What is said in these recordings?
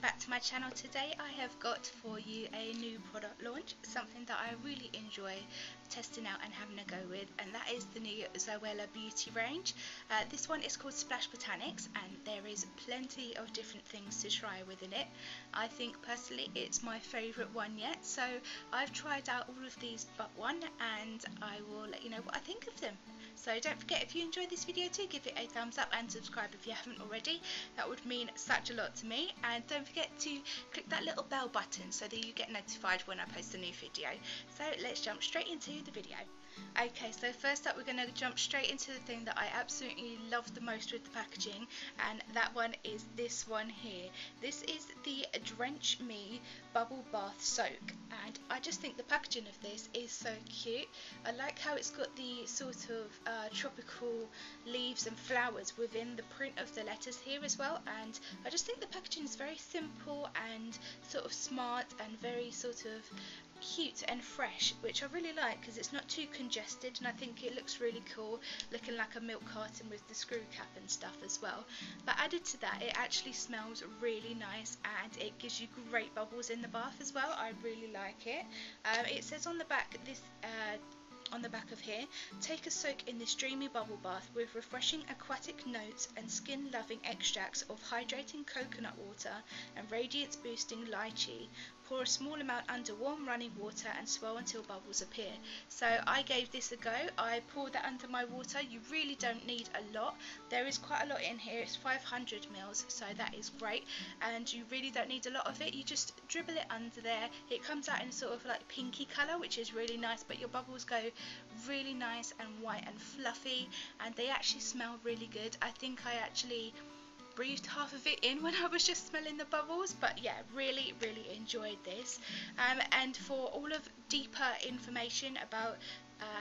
back to my channel. Today I have got for you a new product launch, something that I really enjoy testing out and having a go with, and that is the new Zoella Beauty range. This one is called Splash Botanics, and there is plenty of different things to try within it. I think personally it's my favourite one yet, so I've tried out all of these but one, and I will let you know what I think of them. So don't forget, if you enjoyed this video too, give it a thumbs up and subscribe if you haven't already. That would mean such a lot to me. And don't forget to click that little bell button so that you get notified when I post a new video. So let's jump straight into the video. Okay, so first up we're going to jump straight into the thing that I absolutely love the most with the packaging, and that one is this one here. This is the Drench Me Bubble Bath Soak, and I just think the packaging of this is so cute. I like how it's got the sort of tropical leaves and flowers within the print of the letters here as well, and I just think the packaging is very simple and sort of smart and very sort of cute and fresh, which I really like because it's not too congested, and I think it looks really cool, looking like a milk carton with the screw cap and stuff as well. But added to that, it actually smells really nice and it gives you great bubbles in the bath as well. I really like it. It says on the back on the back of here, take a soak in this dreamy bubble bath with refreshing aquatic notes and skin loving extracts of hydrating coconut water and radiance boosting lychee. Pour a small amount under warm running water and swirl until bubbles appear. So I gave this a go. I poured that under my water. You really don't need a lot. There is quite a lot in here. It's 500 mils, so that is great, and you really don't need a lot of it. You just dribble it under there. It comes out in sort of like pinky colour, which is really nice, but your bubbles go really nice and white and fluffy, and they actually smell really good. I think I actually breathed half of it in when I was just smelling the bubbles, but yeah, really enjoyed this. And for all of deeper information about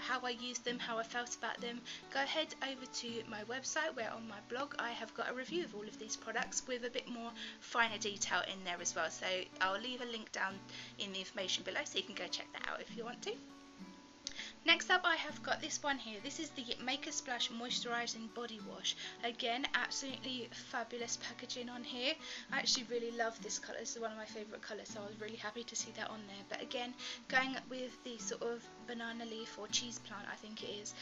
how I used them, how I felt about them, go ahead over to my website, where on my blog I have got a review of all of these products with a bit more finer detail in there as well. So I'll leave a link down in the information below so you can go check that out if you want to. Next up I have got this one here. This is the Make a Splash Moisturizing Body Wash. Again, absolutely fabulous packaging on here. I actually really love this colour. This is one of my favourite colours, so I was really happy to see that on there. But again, going with the sort of banana leaf or cheese plant, I think it is,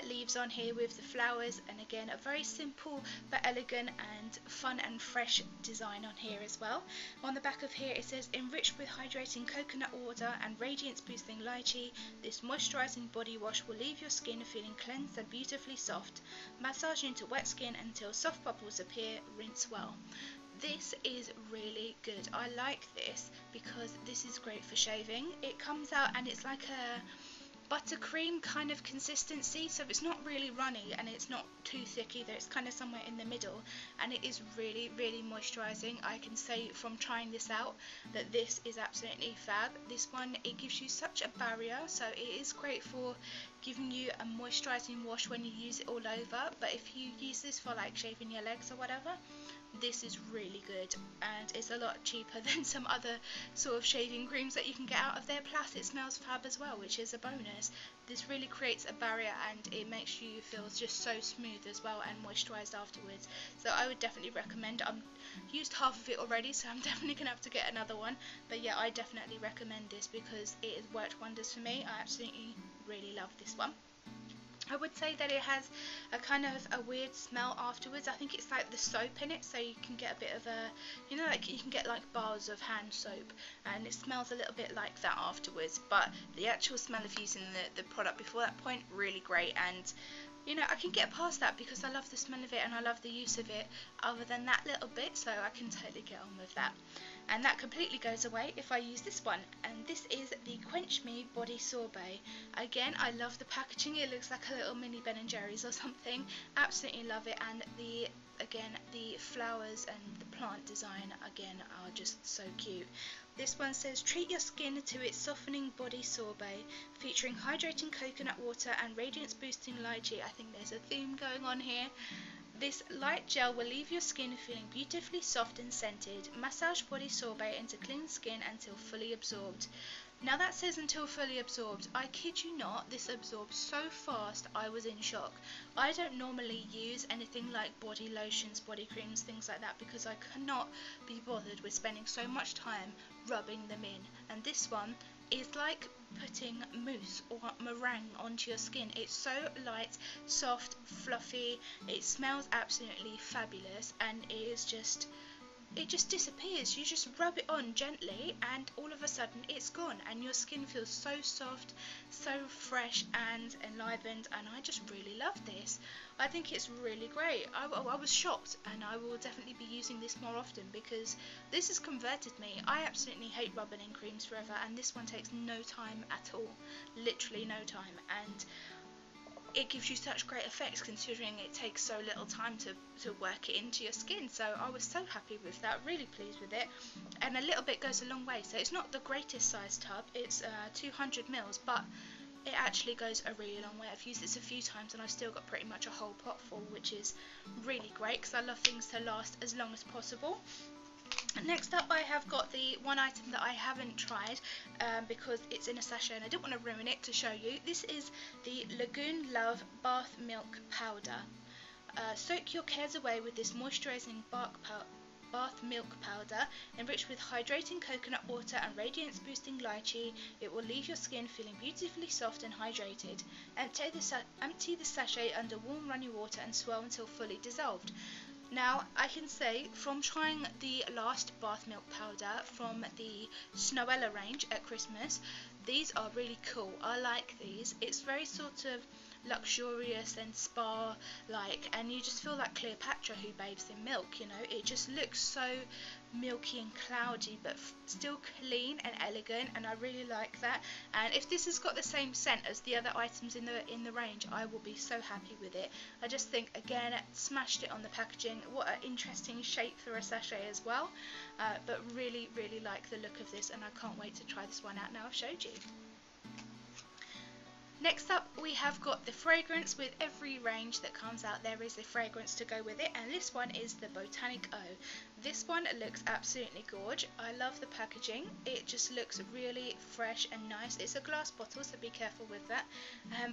leaves on here with the flowers, and again a very simple but elegant and fun and fresh design on here as well. On the back of here it says, enriched with hydrating coconut water and radiance boosting lychee, this moisturizing body wash will leave your skin feeling cleansed and beautifully soft. Massage into wet skin until soft bubbles appear. Rinse well. This is really good. I like this because this is great for shaving. It comes out and it's like a buttercream kind of consistency, so it's not really runny and it's not too thick either. It's kind of somewhere in the middle, and it is really moisturizing. I can say from trying this out that this is absolutely fab. This one, it gives you such a barrier, so it is great for giving you a moisturizing wash when you use it all over. But if you use this for like shaving your legs or whatever, this is really good, and it's a lot cheaper than some other sort of shaving creams that you can get out of there. Plus it smells fab as well, which is a bonus. This really creates a barrier and it makes you feel just so smooth as well and moisturised afterwards. So I would definitely recommend. I've used half of it already, so I'm definitely going to have to get another one. But yeah, I definitely recommend this because it has worked wonders for me. I absolutely really love this one. I would say that it has a kind of a weird smell afterwards. I think it's like the soap in it, so you can get a bit of a, you know, like you can get like bars of hand soap, and it smells a little bit like that afterwards. But the actual smell of using the product before that point, really great. And you know, I can get past that because I love the smell of it and I love the use of it other than that little bit, so I can totally get on with that. And that completely goes away if I use this one, and this is the Quench Me Body Sorbet. Again, I love the packaging. It looks like a little mini Ben and Jerry's or something. Absolutely love it, and the flowers and the plant design again are just so cute. This one says, treat your skin to its softening body sorbet, featuring hydrating coconut water and radiance boosting lychee. I think there's a theme going on here. This light gel will leave your skin feeling beautifully soft and scented. Massage body sorbet into clean skin until fully absorbed. Now that says until fully absorbed. I kid you not, this absorbs so fast I was in shock. I don't normally use anything like body lotions, body creams, things like that, because I cannot be bothered with spending so much time rubbing them in. And this one is like putting mousse or meringue onto your skin. It's so light, soft, fluffy. It smells absolutely fabulous, and it just disappears. You just rub it on gently and all of a sudden it's gone, and your skin feels so soft, so fresh and enlivened, and I just really love this. I think it's really great. I was shocked, and I will definitely be using this more often because this has converted me. I absolutely hate rubbing in creams forever, and this one takes no time at all, literally no time, and it gives you such great effects considering it takes so little time to work it into your skin. So I was so happy with that, really pleased with it, and a little bit goes a long way. So it's not the greatest size tub, it's 200 mils, but it actually goes a really long way. I've used this a few times and I've still got pretty much a whole pot full, which is really great because I love things to last as long as possible. Next up, I have got the one item that I haven't tried because it's in a sachet and I didn't want to ruin it to show you. This is the Lagoon Love Bath Milk Powder. Soak your cares away with this moisturizing bath milk powder, enriched with hydrating coconut water and radiance boosting lychee. It will leave your skin feeling beautifully soft and hydrated. Empty the sachet under warm running water and swirl until fully dissolved. Now, I can say from trying the last bath milk powder from the Zoella range at Christmas, these are really cool. I like these. It's very sort of luxurious and spa-like, and you just feel like Cleopatra who bathes in milk, you know. It just looks so milky and cloudy, but still clean and elegant, and I really like that. And if this has got the same scent as the other items in the range, I will be so happy with it. I just think, again, smashed it on the packaging. What an interesting shape for a sachet as well, but really like the look of this, and I can't wait to try this one out now I've showed you. Next up, we have got the fragrance. With every range that comes out, there is a fragrance to go with it, and this one is the Botanic O. This one looks absolutely gorgeous. I love the packaging. It just looks really fresh and nice. It's a glass bottle, so be careful with that.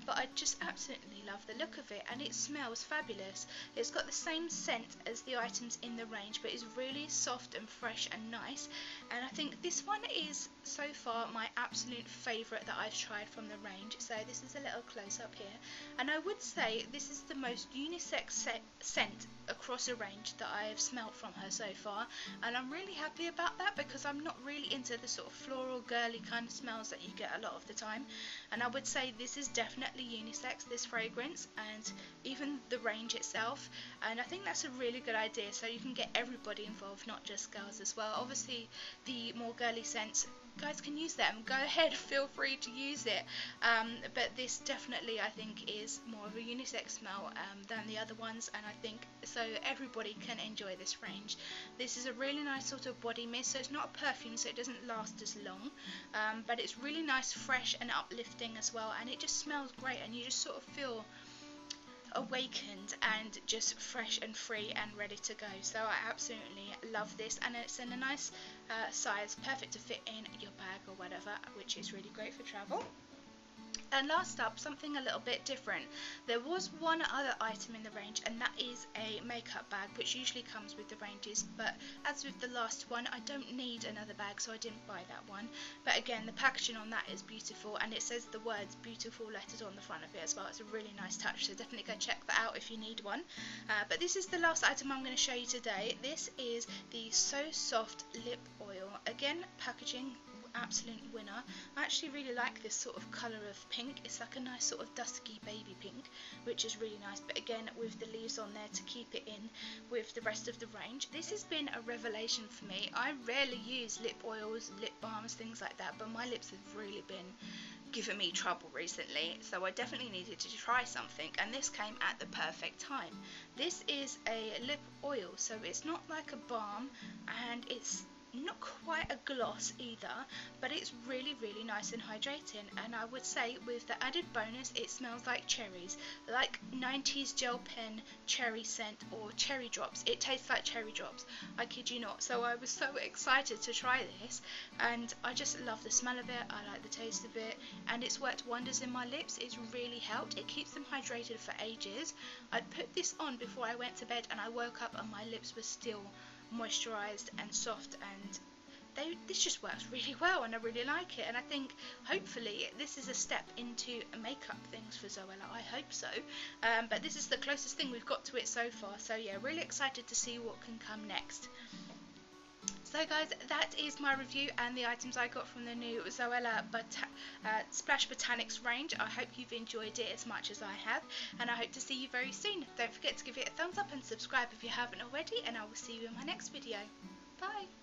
But I just absolutely love the look of it, and it smells fabulous. It's got the same scent as the items in the range, but it's really soft and fresh and nice. And I think this one is so far my absolute favourite that I've tried from the range. So this is a little close up here, and I would say this is the most unisex scent across a range that I have smelt from her so far, and I'm really happy about that because I'm not really into the sort of floral girly kind of smells that you get a lot of the time, and I would say this is definitely unisex, this fragrance, and even the range itself, and I think that's a really good idea, so you can get everybody involved, not just girls as well. Obviously the more girly scents, guys can use them, go ahead, feel free to use it, but this definitely I think is more of a unisex smell than the other ones, and I think so everybody can enjoy this range. This is a really nice sort of body mist, so it's not a perfume, so it doesn't last as long, but it's really nice, fresh and uplifting as well, and it just smells great, and you just sort of feel awakened and just fresh and free and ready to go. So I absolutely love this, and it's in a nice size, perfect to fit in your bag or whatever, which is really great for travel. And last up, something a little bit different. There was one other item in the range, and that is a makeup bag, which usually comes with the ranges, but as with the last one, I don't need another bag, so I didn't buy that one. But again, the packaging on that is beautiful, and it says the words beautiful lettered on the front of it as well. It's a really nice touch, so definitely go check that out if you need one. But this is the last item I'm going to show you today. This is the So Soft Lip Oil. Again, packaging absolute winner. I actually really like this sort of colour of pink. It's like a nice sort of dusky baby pink, which is really nice, but again with the leaves on there to keep it in with the rest of the range. This has been a revelation for me. I rarely use lip oils, lip balms, things like that, but my lips have really been giving me trouble recently, so I definitely needed to try something, and this came at the perfect time. This is a lip oil, so it's not like a balm, and it's not quite a gloss either, but it's really nice and hydrating. And I would say with the added bonus, it smells like cherries, like 90s gel pen cherry scent or cherry drops. It tastes like cherry drops, I kid you not. So I was so excited to try this, and I just love the smell of it, I like the taste of it, and it's worked wonders in my lips. It's really helped. It keeps them hydrated for ages. I put this on before I went to bed, and I woke up and my lips were still moisturized and soft, and this just works really well, and I really like it. And I think hopefully this is a step into makeup things for Zoella. I hope so, but this is the closest thing we've got to it so far. So yeah, really excited to see what can come next. So guys, that is my review and the items I got from the new Zoella Splash Botanics range. I hope you've enjoyed it as much as I have, and I hope to see you very soon. Don't forget to give it a thumbs up and subscribe if you haven't already, and I will see you in my next video. Bye!